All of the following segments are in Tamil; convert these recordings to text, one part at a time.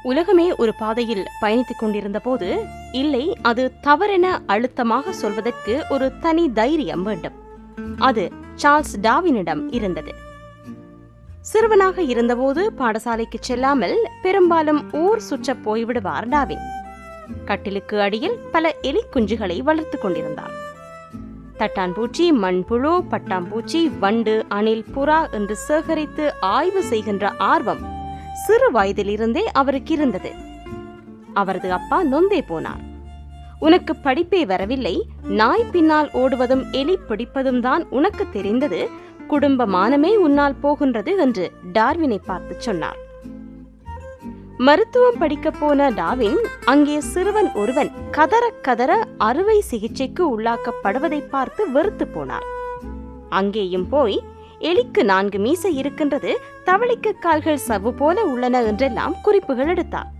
உலகமே ஒரு பாதையில் பயணித்துக் கொண்டிருந்த போது, இல்லை அது தவறென அழுத்தமாக சொல்வதற்கு ஒரு தனி தைரியம் வேண்டும். அது சார்ல்ஸ் டார்வினிடம் இருந்தது. சிறுவனாக இருந்தபோது பாடசாலைக்கு செல்லாமல் பெரும்பாலும் ஊர் சுற்றப் போய்விடுவார் டார்வின். கட்டிலுக்கு அடியில் பல எலி குஞ்சுகளை வளர்த்துக் கொண்டிருந்தார். தட்டான்பூச்சி, மண்புழு, பட்டாம்பூச்சி, வண்டு, அணில், புறா என்று சேகரித்து ஆய்வு செய்கின்ற ஆர்வம் சிறு வயதிலிருந்தே அவருக்கு இருந்தது. அவரது அப்பா நொந்தே போனார். உனக்கு படிப்பே வரவில்லை, நாய் பின்னால் ஓடுவதும் எலி பிடிப்பதும் தான் உனக்கு தெரிந்தது, குடும்ப மானமே உன்னால் போகின்றது என்று டார்வினை பார்த்து சொன்னார். மருத்துவம் படிக்கப் போன டார்வின் அங்கே சிறுவன் ஒருவன் கதற கதற அறுவை சிகிச்சைக்கு உள்ளாக்கப்படுவதை பார்த்து வெறுத்து போனார். அங்கேயும் போய் எலிக்கு 4 மீசை இருக்கின்றது, தவளைக்கு கால்கள் சவ்வு போல உள்ளன என்றெல்லாம் குறிப்புகள் எடுத்தார்.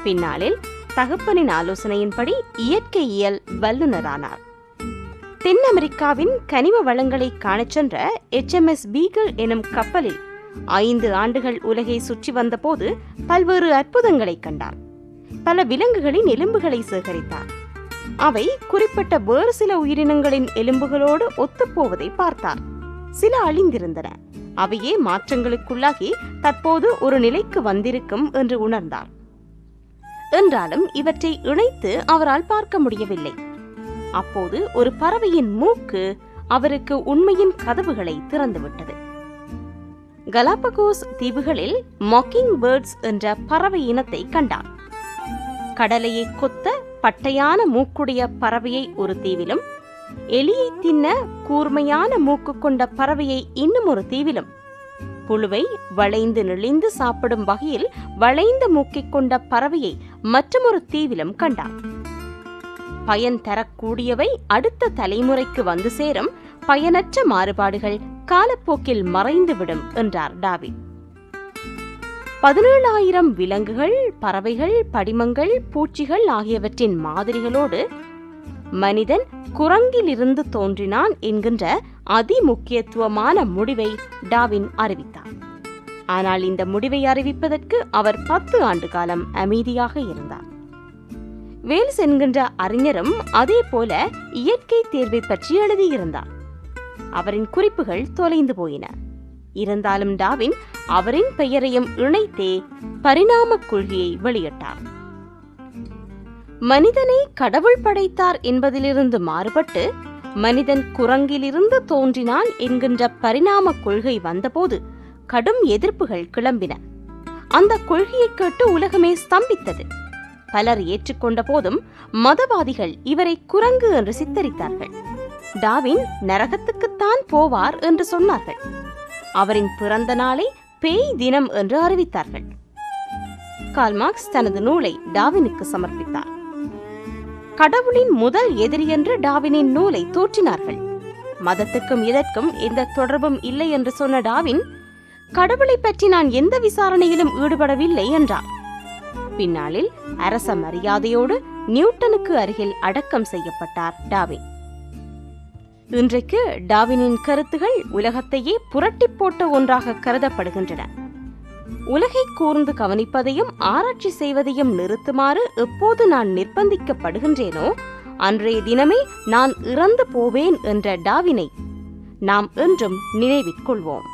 பின்னாளில் தகப்பனின் ஆலோசனையின்படி இயற்கையியல் வல்லுநரானார். தென் அமெரிக்காவின் கனிம வளங்களை காணச் சென்ற HMS பீகிள் எனும் கப்பலில் 5 ஆண்டுகள் உலகை சுற்றி வந்தபோது பல்வேறு அற்புதங்களை கண்டார். பல விலங்குகளின் எலும்புகளை சேகரித்தார். அவை குறிப்பிட்ட வேறு சில உயிரினங்களின் எலும்புகளோடு ஒத்துப்போவதை பார்த்தார். சில அழிந்திருந்தன, அவையே மாற்றங்களுக்குள்ளாகி தற்போது ஒரு நிலைக்கு வந்திருக்கும் என்று உணர்ந்தார். என்றாலும் இவற்றை இணைத்து அவரால் பார்க்க முடியவில்லை. அப்போது ஒரு பறவையின் மூக்கு அவருக்கு உண்மையின் கதவுகளை திறந்துவிட்டது. கலாபகோஸ் தீவுகளில் மாக்கிங் பேர்ட்ஸ் என்ற பறவை இனத்தை கண்டார். கடலையை கொத்த பட்டையான மூக்குடைய பறவையை ஒரு தீவிலும், எலியை தின்ன கூர்மையான மூக்கு கொண்ட பறவையை இன்னும் ஒரு தீவிலும், புழுவை வளைந்து நெளிந்து சாப்பிடும் வகையில் வளைந்த மூக்கை கொண்ட பறவையை மற்றொரு தீவிலும் கண்டார். பயன் தரக்கூடியவை அடுத்த தலைமுறைக்கு வந்து சேரும், பயனற்ற மாறுபாடுகள் காலப்போக்கில் மறைந்துவிடும் என்றார் டார்வின். 17,000 விலங்குகள், பறவைகள், படிமங்கள், பூச்சிகள் ஆகியவற்றின் மாதிரிகளோடு மனிதன் குரங்கிலிருந்து தோன்றினான் என்கின்ற அதிமுக்கியத்துவமான முடிவை டார்வின் அறிவித்தார். ஆனால் இந்த முடிவை அறிவிப்பதற்கு அவர் 10 ஆண்டு காலம் அமைதியாக இருந்தார். வேல்ஸ் என்கின்ற அறிஞரும் அதே போல இயற்கை தேர்வை பற்றி எழுதியிருந்தார். அவரின் குறிப்புகள் தொலைந்து போயின. இருந்தாலும் டார்வின் அவரின் பெயரையும் இணைத்தே பரிணாம கொள்கையை வெளியிட்டார். மனிதனை கடவுள் படைத்தார் என்பதிலிருந்து மாறுபட்டு மனிதன் குரங்கிலிருந்து தோன்றினான் என்கின்ற பரிணாம கொள்கை வந்தபோது கடும் எதிர்ப்புகள் கிளம்பின. அந்த கொள்கையை கேட்டு உலகமே ஸ்தம்பித்தது. பலர் ஏற்றுக்கொண்ட போதும் மதவாதிகள் இவரை குரங்கு என்று சித்தரித்தார்கள். டார்வின் நரகத்துக்குத்தான் போவார் என்று சொன்னார்கள். அவரின் பிறந்த நாளை பேய் தினம் என்று அறிவித்தார்கள். கார்ல் மார்க்ஸ் தனது நூலை டார்வினுக்கு சமர்ப்பித்தார். கடவுளின் முதல் எதிரி என்று டார்வினின் நூலை தோற்றினார்கள். மதத்துக்கும் இதற்கும் எந்த தொடர்பும் இல்லை என்று சொன்ன டார்வின், கடவுளை பற்றி நான் எந்த விசாரணையிலும் ஈடுபடவில்லை என்றார். பின்னாளில் அரச மரியாதையோடு நியூட்டனுக்கு அருகில் அடக்கம் செய்யப்பட்டார் டார்வின். இன்றைக்கு டார்வினின் கருத்துகள் உலகத்தையே புரட்டி போட்ட ஒன்றாக கருதப்படுகின்றன. உலகை கூர்ந்து கவனிப்பதையும் ஆராய்ச்சி செய்வதையும் நிறுத்துமாறு எப்போது நான் நிர்பந்திக்கப்படுகின்றேனோ அன்றைய தினமே நான் இறந்து போவேன் என்ற டார்வினை நாம் என்றும் நினைவிற்கொள்வோம்.